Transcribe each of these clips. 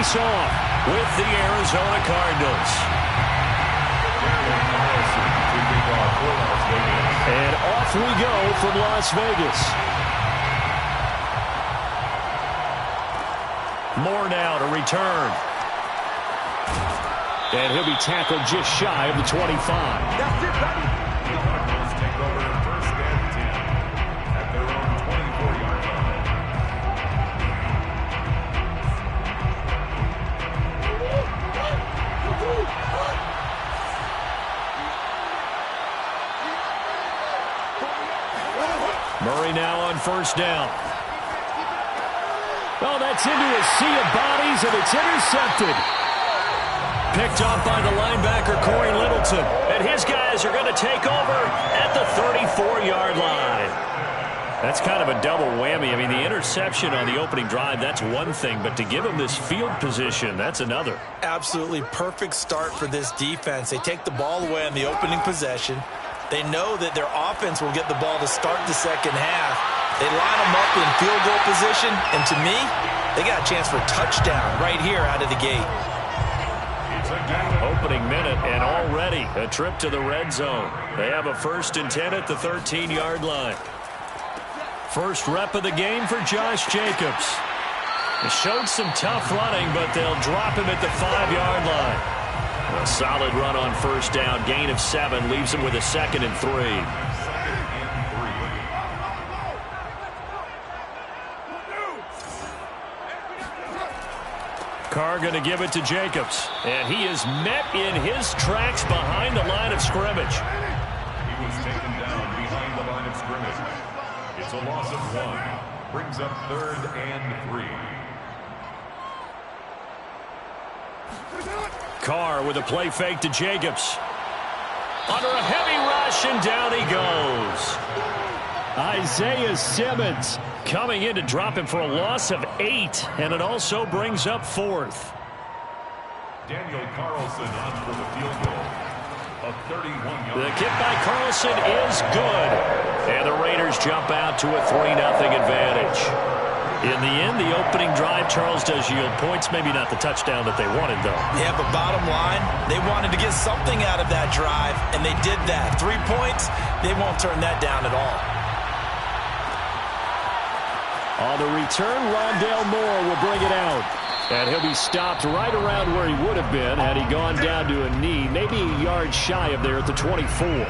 face-off with the Arizona Cardinals. And off we go from Las Vegas. Moore now to return. And he'll be tackled just shy of the 25. That's it, buddy. The Cardinals take over first and 10 at their own 24-yard line. Murray now on first down. Oh, that's into a sea of bodies, and it's intercepted. Picked off by the linebacker, Corey Littleton. And his guys are going to take over at the 34-yard line. That's kind of a double whammy. I mean, the interception on the opening drive, that's one thing. But to give him this field position, that's another. Absolutely perfect start for this defense. They take the ball away on the opening possession. They know that their offense will get the ball to start the second half. They line them up in field goal position. And to me, they got a chance for a touchdown right here out of the gate. Opening minute, and already a trip to the red zone. They have a 1st and 10 at the 13-yard line. First rep of the game for Josh Jacobs. He showed some tough running, but they'll drop him at the 5-yard line. A solid run on first down, gain of 7, leaves him with a 2nd and 3. Carr going to give it to Jacobs. And he is met in his tracks behind the line of scrimmage. He was taken down behind the line of scrimmage. It's a loss of 1. Brings up 3rd and 3. Carr with a play fake to Jacobs. Under a heavy rush, and down he goes. Isaiah Simmons coming in to drop him for a loss of 8, and it also brings up 4th. Daniel Carlson on for the field goal. A 31-yard. The kick by Carlson is good, and the Raiders jump out to a 3-0 advantage. In the end, the opening drive, Charles, does yield points. Maybe not the touchdown that they wanted, though. Yeah, but bottom line, they wanted to get something out of that drive, and they did that. 3 points, they won't turn that down at all. On the return, Rondale Moore will bring it out. And he'll be stopped right around where he would have been had he gone down to a knee, maybe a yard shy of there at the 24.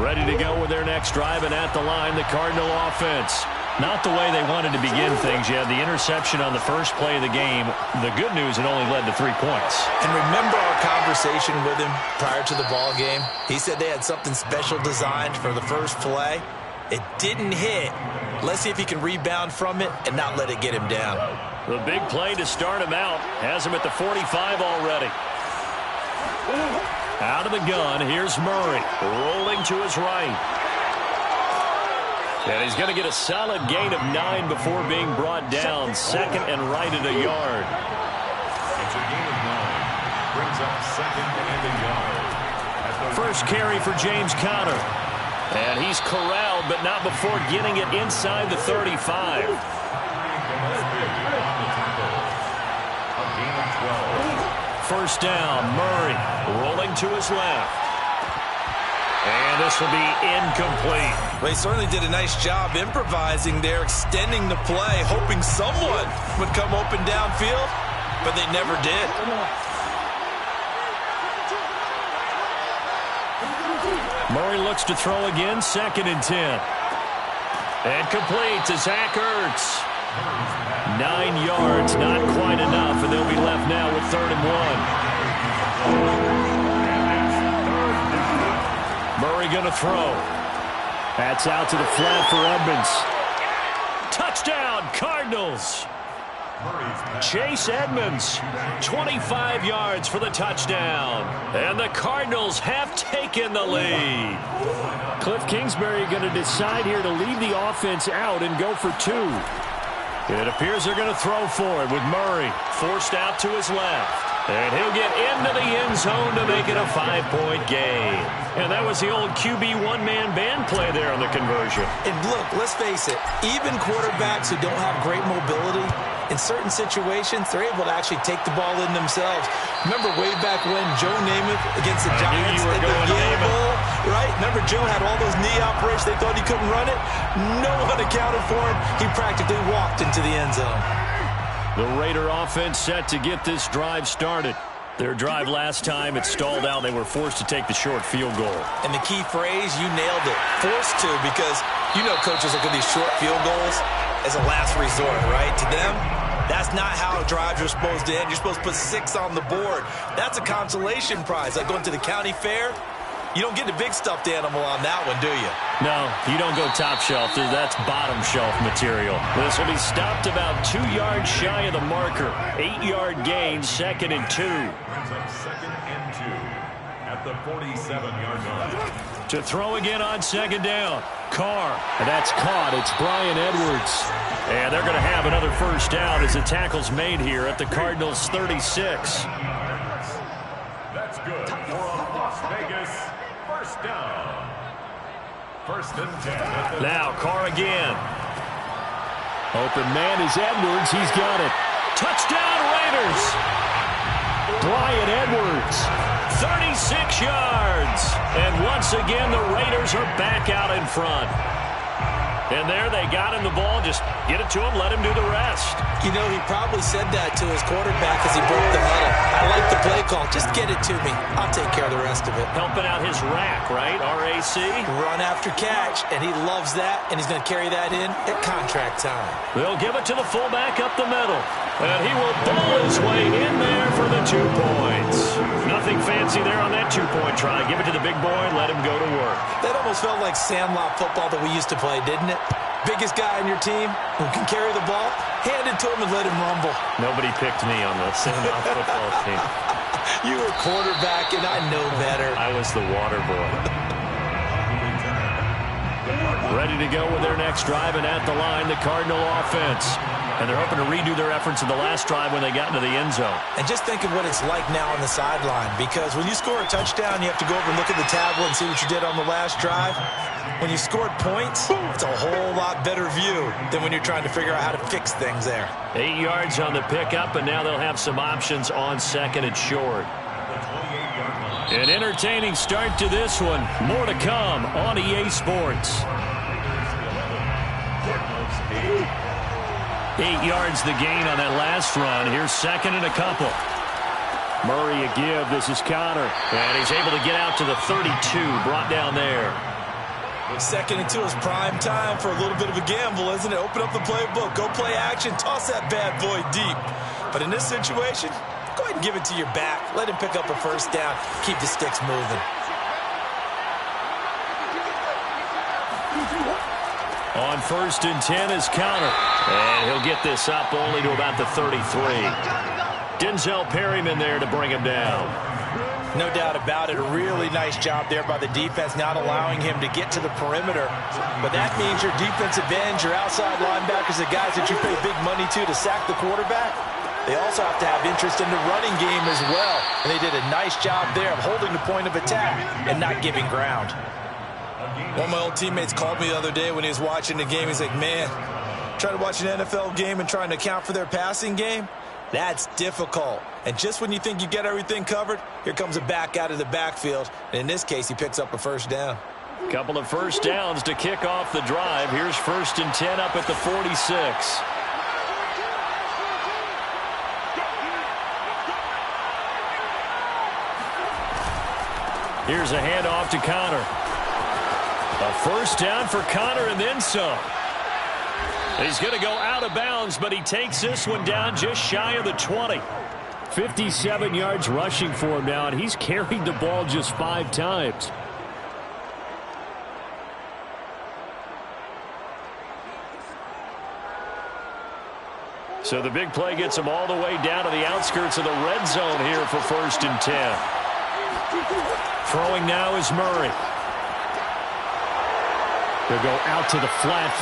Ready to go with their next drive, and at the line, the Cardinal offense. Not the way they wanted to begin things. You had the interception on the first play of the game. The good news, it only led to 3 points. And remember our conversation with him prior to the ball game? He said they had something special designed for the first play. It didn't hit. Let's see if he can rebound from it and not let it get him down. The big play to start him out has him at the 45 already. Out of the gun, here's Murray, rolling to his right. And he's going to get a solid gain of 9 before being brought down. 2nd and right at a yard. It's a gain of 9. Brings up 2nd and a yard. First carry for James Conner. And he's corralled, but not before getting it inside the 35. First down, Murray rolling to his left. And this will be incomplete. Well, he certainly did a nice job improvising there, extending the play, hoping someone would come open downfield, but they never did. Murray looks to throw again, 2nd and 10. And complete to Zach Ertz. 9 yards, not quite enough, and they'll be left now with 3rd and 1. Murray going to throw. That's out to the flat for Edmonds. Touchdown, Cardinals. Chase Edmonds, 25 yards for the touchdown. And the Cardinals have taken the lead. Cliff Kingsbury going to decide here to leave the offense out and go for 2. It appears they're going to throw for it with Murray forced out to his left. And he'll get into the end zone to make it a 5-point game. And that was the old QB one-man band play there on the conversion. And look, let's face it, even quarterbacks who don't have great mobility, in certain situations, they're able to actually take the ball in themselves. Remember way back when Joe Namath against the Giants at the Yale Bowl, right? Remember Joe had all those knee operations. They thought he couldn't run it. No one accounted for him. He practically walked into the end zone. The Raider offense set to get this drive started. Their drive last time, it stalled out. They were forced to take the short field goal. And the key phrase, you nailed it, forced to, because you know coaches look at these short field goals as a last resort, right? To them, that's not how drives are supposed to end. You're supposed to put 6 on the board. That's a consolation prize, like going to the county fair. You don't get the big stuffed animal on that one, do you? No, you don't go top shelf. That's bottom shelf material. This will be stopped about 2 yards shy of the marker. 8-yard gain, 2nd and 2. Brings up 2nd and 2 at the 47-yard line. To throw again on 2nd down. Carr, and that's caught. It's Bryan Edwards. And they're going to have another first down as the tackle's made here at the Cardinals' 36. That's good for a Las Vegas first down. 1st and 10. Now Carr again. Open man is Edwards. He's got it. Touchdown Raiders. Bryan Edwards. 36 yards. And once again, the Raiders are back out in front. And there they got him the ball. Just get it to him, let him do the rest. You know, he probably said that to his quarterback as he broke the huddle. I like the play call. Just get it to me. I'll take care of the rest of it. Helping out his rack, right? RAC. Run after catch, and he loves that, and he's going to carry that in at contract time. They'll give it to the fullback up the middle. And he will bowl his way in there for the 2 points. Nothing fancy there on that 2-point try. Give it to the big boy, let him go to work. That almost felt like sandlot football that we used to play, didn't it? Biggest guy on your team who can carry the ball, hand it to him and let him rumble. Nobody picked me on the sandlot football team. You were quarterback, and I know better. I was the water boy. Ready to go with their next drive, and at the line, the Cardinal offense. And they're hoping to redo their efforts in the last drive when they got into the end zone. And just think of what it's like now on the sideline, because when you score a touchdown, you have to go over and look at the tablet and see what you did on the last drive. When you scored points, it's a whole lot better view than when you're trying to figure out how to fix things there. 8 yards on the pickup, and now they'll have some options on 2nd and short. An entertaining start to this one. More to come on EA Sports. 8 yards the gain on that last run. Here's 2nd and a couple. Murray a give. This is Connor. And he's able to get out to the 32. Brought down there. 2nd and 2 is prime time for a little bit of a gamble, isn't it? Open up the playbook. Go play action. Toss that bad boy deep. But in this situation, go ahead and give it to your back. Let him pick up a first down. Keep the sticks moving. On 1st and 10 is Connor. And he'll get this up only to about the 33. Denzel Perryman there to bring him down. No doubt about it. A really nice job there by the defense, not allowing him to get to the perimeter. But that means your defensive ends, your outside linebackers, the guys that you pay big money to sack the quarterback, they also have to have interest in the running game as well. And they did a nice job there of holding the point of attack and not giving ground. One of my old teammates called me the other day when he was watching the game. He's like, man, trying to watch an NFL game and trying to account for their passing game? That's difficult. And just when you think you get everything covered, here comes a back out of the backfield. And in this case, he picks up a first down. Couple of first downs to kick off the drive. Here's 1st and 10 up at the 46. Here's a handoff to Connor. A first down for Connor and then some. He's going to go out of bounds, but he takes this one down just shy of the 20. 57 yards rushing for him now, and he's carried the ball just 5 times. So the big play gets him all the way down to the outskirts of the red zone here for 1st and 10. Throwing now is Murray. They'll go out to the flat.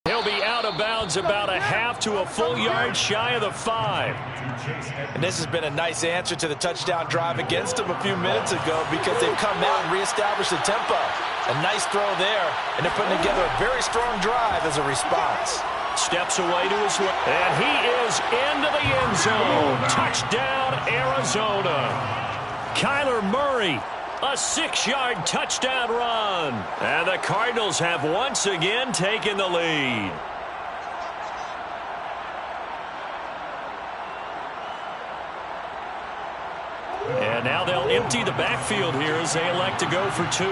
He'll be out of bounds about a half to a full yard shy of the 5. And this has been a nice answer to the touchdown drive against them a few minutes ago, because they've come out and reestablished the tempo. A nice throw there, and they're putting together a very strong drive as a response. Steps away to his left. And he is into the end zone. Touchdown, Arizona. Kyler Murray, a 6-yard touchdown run. And the Cardinals have once again taken the lead. And now they'll empty the backfield here as they elect to go for 2.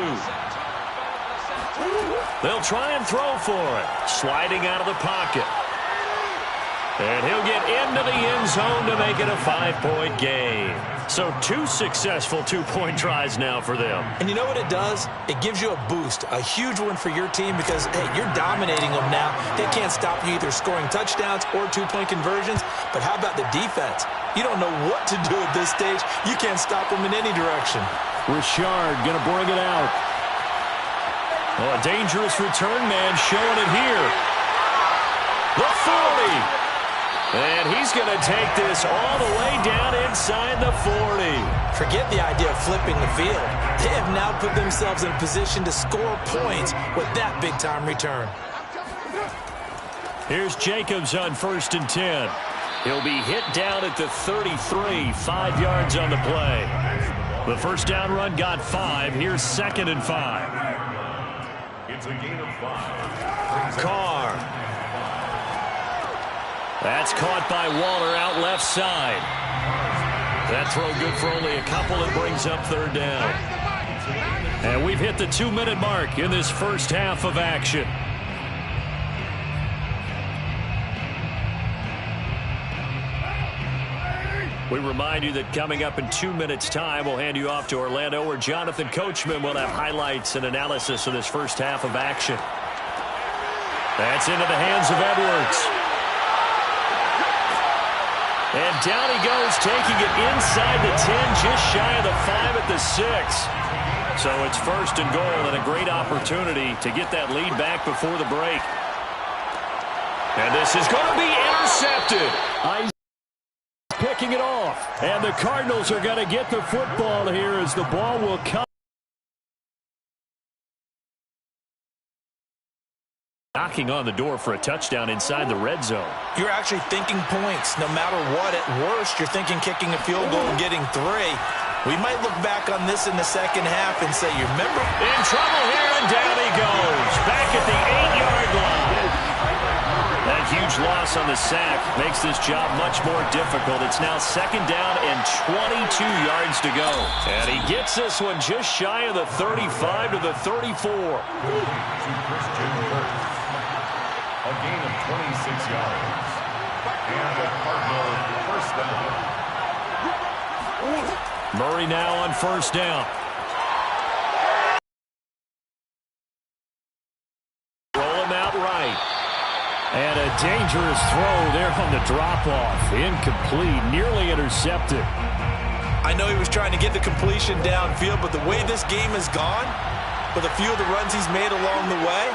They'll try and throw for it. Sliding out of the pocket. And he'll get into the end zone to make it a 5-point game. So 2 successful 2-point tries now for them. And you know what it does? It gives you a boost, a huge one for your team because, hey, you're dominating them now. They can't stop you either scoring touchdowns or 2-point conversions. But how about the defense? You don't know what to do at this stage. You can't stop them in any direction. Richard going to bring it out. Oh, a dangerous return man showing it here. The 40. And he's going to take this all the way down inside the 40. Forget the idea of flipping the field. They have now put themselves in a position to score points with that big-time return. Here's Jacobs on 1st and 10. He'll be hit down at the 33, 5 yards on the play. The first down run got 5. Here's 2nd and 5. It's a gain of 5. Carr. That's caught by Waller out left side. That throw good for only a couple. It brings up 3rd down. And we've hit the 2-minute mark in this first half of action. We remind you that coming up in 2 minutes' time, we'll hand you off to Orlando, where Jonathan Coachman will have highlights and analysis of this first half of action. That's into the hands of Edwards. And down he goes, taking it inside the 10, just shy of the 5 at the 6. So it's 1st and goal, and a great opportunity to get that lead back before the break. And this is going to be intercepted. Picking it off. And the Cardinals are going to get the football here as the ball will come. Knocking on the door for a touchdown inside the red zone. You're actually thinking points. No matter what, at worst, you're thinking kicking a field goal and getting 3. We might look back on this in the second half and say, you remember? In trouble here, and down he goes. Back at the 8-yard line. That huge loss on the sack makes this job much more difficult. It's now 2nd down and 22 yards to go. And he gets this one just shy of the 35 to the 34. A gain of 26 yards. And the Cardinal first down. Murray now on 1st down. Roll him out right. And a dangerous throw there on the drop-off. Incomplete, nearly intercepted. I know he was trying to get the completion downfield, but the way this game has gone, with a few of the runs he's made along the way,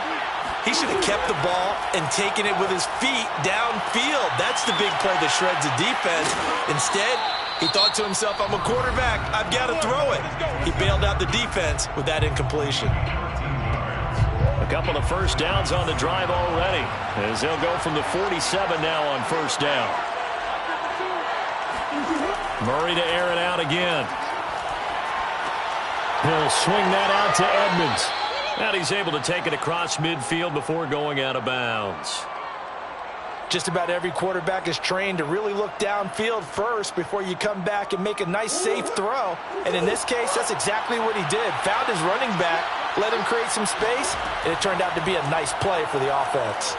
he should have kept the ball and taken it with his feet downfield. That's the big play that shreds the defense. Instead, he thought to himself, I'm a quarterback. I've got to throw it. He bailed out the defense with that incompletion. A couple of first downs on the drive already, as they'll go from the 47 now on 1st down. Murray to air it out again. He'll swing that out to Edmonds. And he's able to take it across midfield before going out of bounds. Just about every quarterback is trained to really look downfield first before you come back and make a nice, safe throw. And in this case, that's exactly what he did. Found his running back, let him create some space, and it turned out to be a nice play for the offense.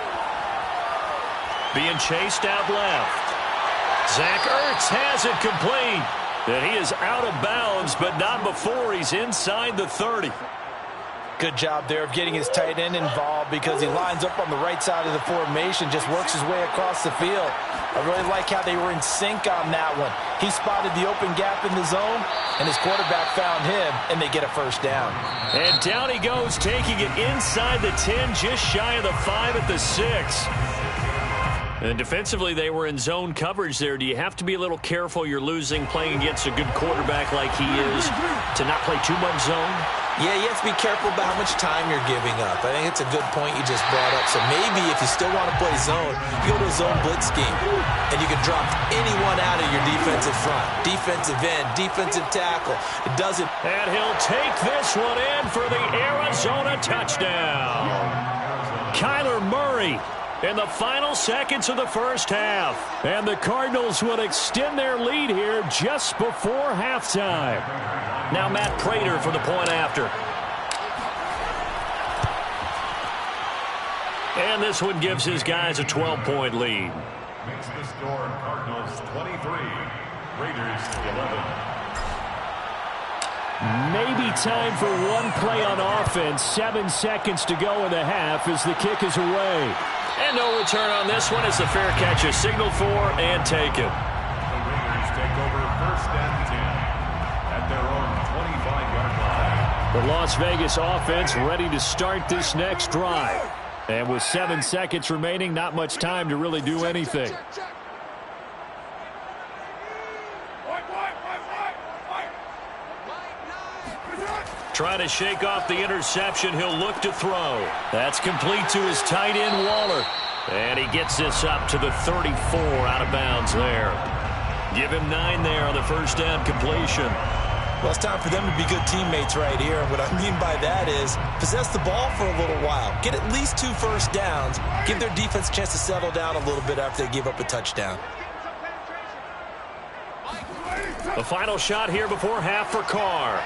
Being chased out left. Zach Ertz has it complete. And he is out of bounds, but not before he's inside the 30. Good job there of getting his tight end involved because he lines up on the right side of the formation, just works his way across the field. I really like how they were in sync on that one. He spotted the open gap in the zone, and his quarterback found him, and they get a first down. And down he goes, taking it inside the 10, just shy of the 5 at the 6. And defensively, they were in zone coverage there. Do you have to be a little careful? You're losing playing against a good quarterback like he is to not play too much zone? Yeah, you have to be careful about how much time you're giving up. I think it's a good point you just brought up. So maybe if you still want to play zone, you go to a zone blitz scheme, and you can drop anyone out of your defensive front. Defensive end, defensive tackle. It doesn't. And he'll take this one in for the Arizona touchdown. Kyler Murray in the final seconds of the first half. And the Cardinals will extend their lead here just before halftime. Now Matt Prater for the point after. And this one gives his guys a 12-point lead. Makes the score Cardinals 23, Raiders 11. Maybe time for one play on offense. 7 seconds to go in the half as the kick is away. And no return on this one as the fair catch is signaled for and taken. The Raiders take over 1st and 10 at their own 25-yard line. The Las Vegas offense ready to start this next drive. And with 7 seconds remaining, not much time to really do anything. Trying to shake off the interception. He'll look to throw. That's complete to his tight end, Waller. And he gets this up to the 34 out of bounds there. Give him 9 there on the first down completion. Well, it's time for them to be good teammates right here. And what I mean by that is possess the ball for a little while. Get at least 2 first downs. Give their defense a chance to settle down a little bit after they give up a touchdown. The final shot here before half for Carr.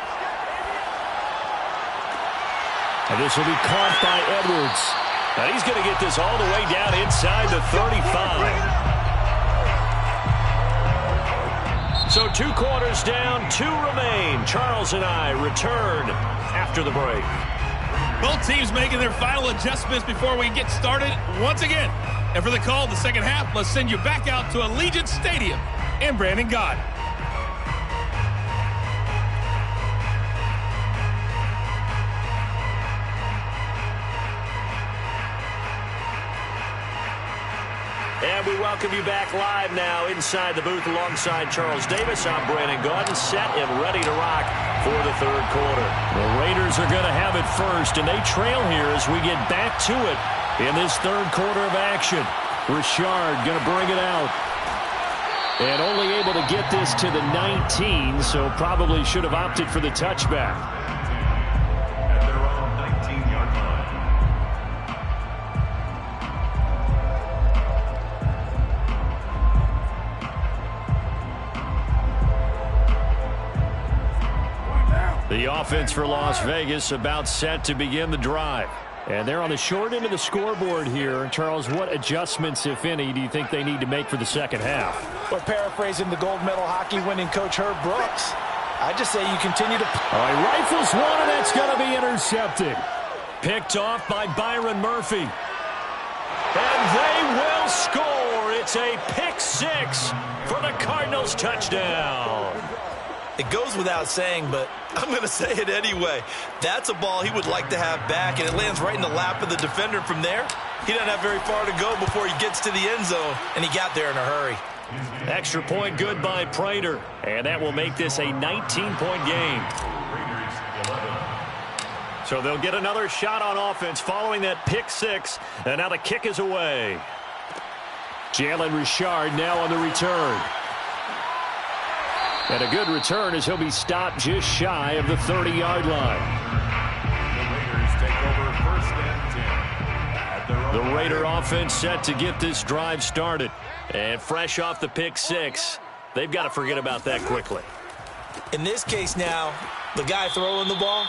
And this will be caught by Edwards. And he's going to get this all the way down inside the 35. So 2 quarters down, 2 remain. Charles and I return after the break. Both teams making their final adjustments before we get started once again. And for the call of the second half, let's send you back out to Allegiant Stadium in Brandon God. And we welcome you back live now inside the booth alongside Charles Davis. I'm Brandon Gaudin, set and ready to rock for the 3rd quarter. The Raiders are going to have it first, and they trail here as we get back to it in this 3rd quarter of action. Richard going to bring it out. And only able to get this to the 19, so probably should have opted for the touchback. At their own 19-yard line. The offense for Las Vegas about set to begin the drive. And they're on the short end of the scoreboard here. Charles, what adjustments, if any, do you think they need to make for the second half? Well, paraphrasing the gold medal hockey winning coach Herb Brooks, I just say you continue to... All right, rifles one, and that's going to be intercepted. Picked off by Byron Murphy. And they will score. It's a pick 6 for the Cardinals touchdown. It goes without saying, but I'm going to say it anyway. That's a ball he would like to have back, and it lands right in the lap of the defender from there. He doesn't have very far to go before he gets to the end zone, and he got there in a hurry. Extra point good by Prater, and that will make this a 19-point game. So they'll get another shot on offense following that pick 6, and now the kick is away. Jalen Richard now on the return. And a good return as he'll be stopped just shy of the 30-yard line. The Raiders take over 1st and 10 at their own. The Raider offense set to get this drive started. And fresh off the pick 6, they've got to forget about that quickly. In this case now, the guy throwing the ball,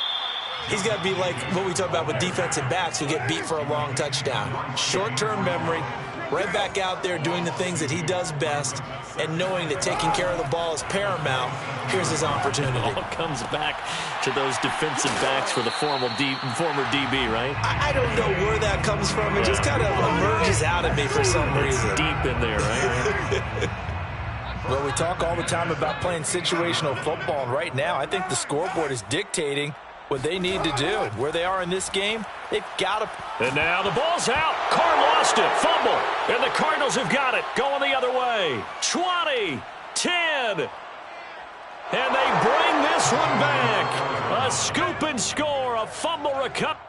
he's got to be like what we talk about with defensive backs who get beat for a long touchdown. Short-term memory, right back out there doing the things that he does best, and knowing that taking care of the ball is paramount. Here's his opportunity. It all comes back to those defensive backs for the former DB, right? I don't know where that comes from. It just kind of emerges out of me for some reason. Deep in there, right? Well, we talk all the time about playing situational football, and right now I think the scoreboard is dictating what they need to do. Where they are in this game, they've got to... And now the ball's out. Carr lost it. Fumble. And the Cardinals have got it. Going the other way. 20, 10. And they bring this this one back. A scoop and score, a fumble recovery.